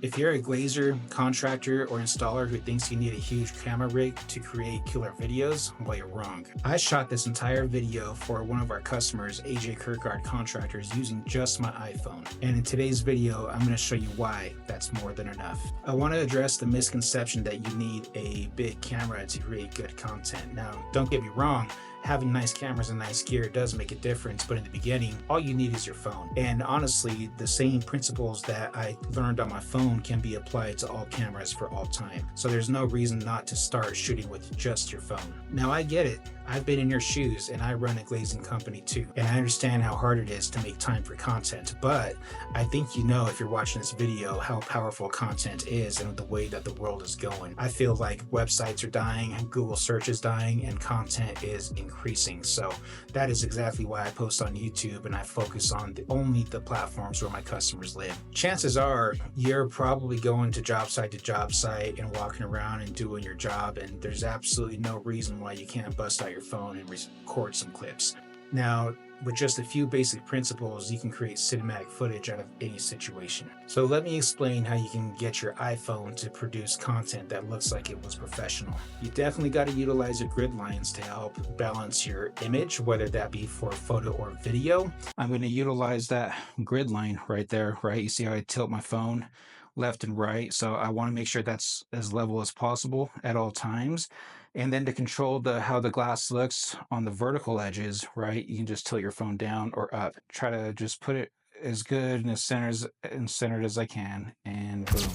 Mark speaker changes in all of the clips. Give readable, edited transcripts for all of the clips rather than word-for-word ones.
Speaker 1: If you're a glazer, contractor, or installer who thinks you need a huge camera rig to create killer videos, well, you're wrong. I shot this entire video for one of our customers, AJ Kirkgard Contractors, using just my iPhone. And in today's video, I'm going to show you why that's more than enough. I want to address the misconception that you need a big camera to create good content. Now, don't get me wrong, having nice cameras and nice gear does make a difference, but in the beginning, all you need is your phone. And honestly, the same principles that I learned on my phone can be applied to all cameras for all time. So there's no reason not to start shooting with just your phone. Now, I get it. I've been in your shoes and I run a glazing company too. And I understand how hard it is to make time for content, but I think you know if you're watching this video how powerful content is and the way that the world is going. I feel like websites are dying, Google search is dying, and content is increasing. So that is exactly why I post on YouTube and I focus on only the platforms where my customers live. Chances are you're probably going to job site and walking around and doing your job, and there's absolutely no reason why you can't bust out your phone and record some clips. Now, with just a few basic principles, you can create cinematic footage out of any situation. So let me explain how you can get your iPhone to produce content that looks like it was professional. You definitely got to utilize your grid lines to help balance your image, whether that be for photo or video. I'm going to utilize that grid line right there, right? You see how I tilt my phone left and right. So I want to make sure that's as level as possible at all times. And then to control how the glass looks on the vertical edges, right, you can just tilt your phone down or up. Try to just put it as good and as centered as I can, and boom.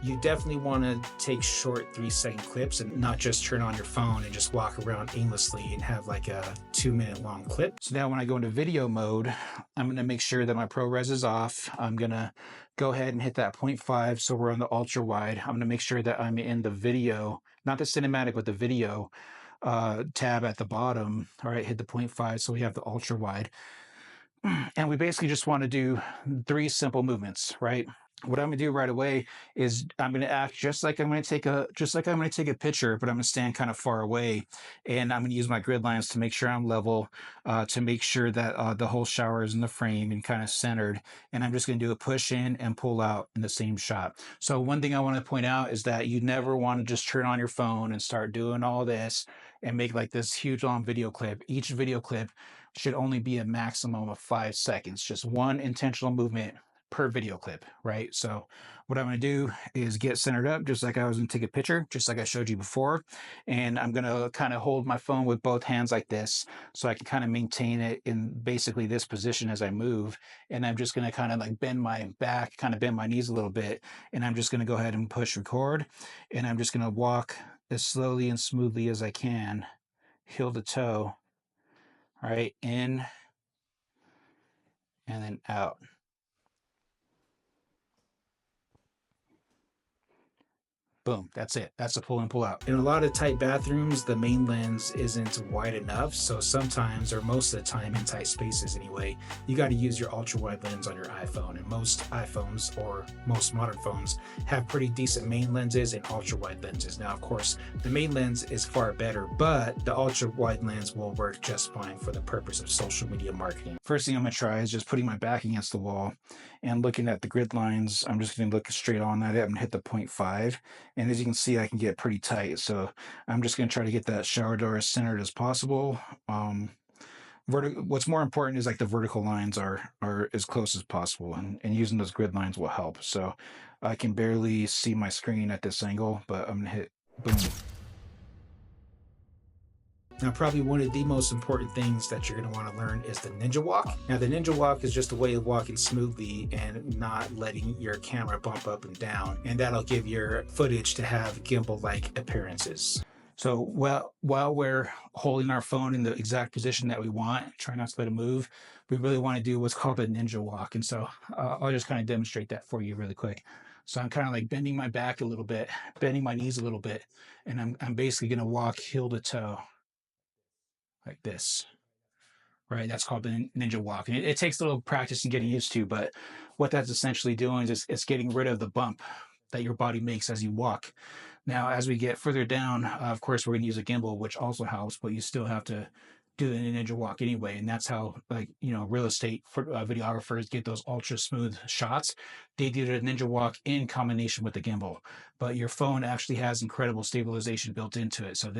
Speaker 1: You definitely want to take short 3-second clips and not just turn on your phone and just walk around aimlessly and have like a 2-minute long clip. So now when I go into video mode, I'm going to make sure that my ProRes is off. I'm going to go ahead and hit that 0.5 so we're on the ultra wide. I'm going to make sure that I'm in the video, not the cinematic, but the video tab at the bottom. All right, hit the 0.5 so we have the ultra wide. And we basically just want to do 3 simple movements, right? What I'm going to do right away is I'm going to act just like I'm going to take a picture, but I'm going to stand kind of far away, and I'm going to use my grid lines to make sure I'm level, to make sure that the whole shower is in the frame and kind of centered. And I'm just going to do a push in and pull out in the same shot. So one thing I want to point out is that you never want to just turn on your phone and start doing all this and make like this huge long video clip. Each video clip should only be a maximum of 5 seconds, just one intentional movement per video clip, right? So what I'm going to do is get centered up just like I was going to take a picture, just like I showed you before. And I'm going to kind of hold my phone with both hands like this so I can kind of maintain it in basically this position as I move. And I'm just going to kind of like bend my back, kind of bend my knees a little bit. And I'm just going to go ahead and push record. And I'm just going to walk as slowly and smoothly as I can, heel to toe, right? In and then out. Boom, that's it. That's a pull in, pull out. In a lot of tight bathrooms, the main lens isn't wide enough. So sometimes, or most of the time in tight spaces anyway, you got to use your ultra wide lens on your iPhone. And most iPhones, or most modern phones, have pretty decent main lenses and ultra wide lenses. Now, of course, the main lens is far better, but the ultra wide lens will work just fine for the purpose of social media marketing. First thing I'm going to try is just putting my back against the wall and looking at the grid lines. I'm just going to look straight on at it. I'm going to hit the 0.5. And as you can see, I can get pretty tight. So I'm just going to try to get that shower door as centered as possible. What's more important is like the vertical lines are as close as possible, and using those grid lines will help. So I can barely see my screen at this angle, but I'm going to hit boom. Now, probably one of the most important things that you're going to want to learn is the ninja walk. Now, the ninja walk is just a way of walking smoothly and not letting your camera bump up and down. And that'll give your footage to have gimbal-like appearances. So while we're holding our phone in the exact position that we want, try not to let it move, we really want to do what's called a ninja walk. And so I'll just kind of demonstrate that for you really quick. So I'm kind of like bending my back a little bit, bending my knees a little bit, and I'm basically going to walk heel to toe, like this, right? That's called the ninja walk. And it takes a little practice and getting used to, but what that's essentially doing is it's getting rid of the bump that your body makes as you walk. Now, as we get further down, of course, we're going to use a gimbal, which also helps, but you still have to do the ninja walk anyway. And that's how, like, real estate videographers get those ultra smooth shots. They do the ninja walk in combination with the gimbal, but your phone actually has incredible stabilization built into it. So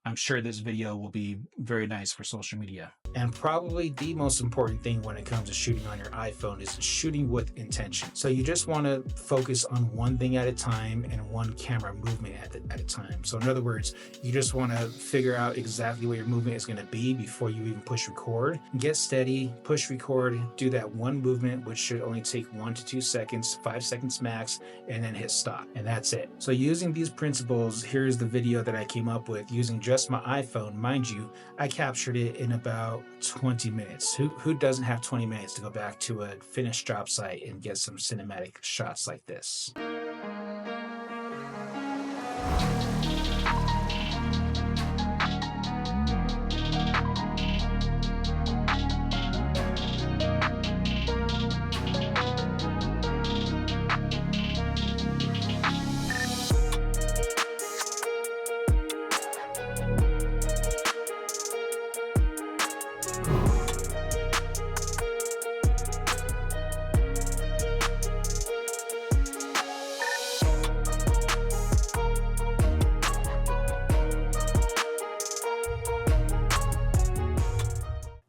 Speaker 1: I'm sure this video will be very nice for social media. And probably the most important thing when it comes to shooting on your iPhone is shooting with intention. So you just want to focus on one thing at a time and one camera movement at a time. So in other words, you just want to figure out exactly what your movement is going to be before you even push record. Get steady, push record, do that one movement, which should only take 1 to 2 seconds, 5 seconds max, and then hit stop. And that's it. So using these principles, here's the video that I came up with using just my iPhone. Mind you, I captured it in about 20 minutes. Who doesn't have 20 minutes to go back to a finished job site and get some cinematic shots like this?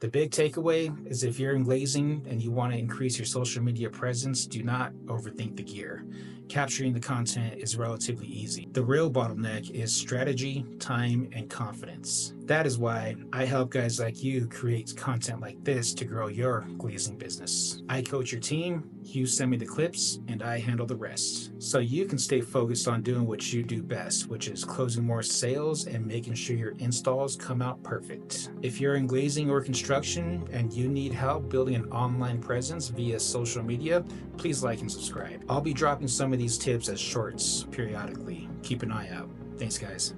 Speaker 1: The big takeaway is if you're in glazing and you want to increase your social media presence, do not overthink the gear. Capturing the content is relatively easy. The real bottleneck is strategy, time, and confidence. That is why I help guys like you create content like this to grow your glazing business. I coach your team, you send me the clips, and I handle the rest. So you can stay focused on doing what you do best, which is closing more sales and making sure your installs come out perfect. If you're in glazing or construction and you need help building an online presence via social media, please like and subscribe. I'll be dropping some of these tips as shorts periodically. Keep an eye out. Thanks, guys.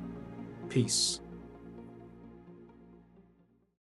Speaker 1: Peace.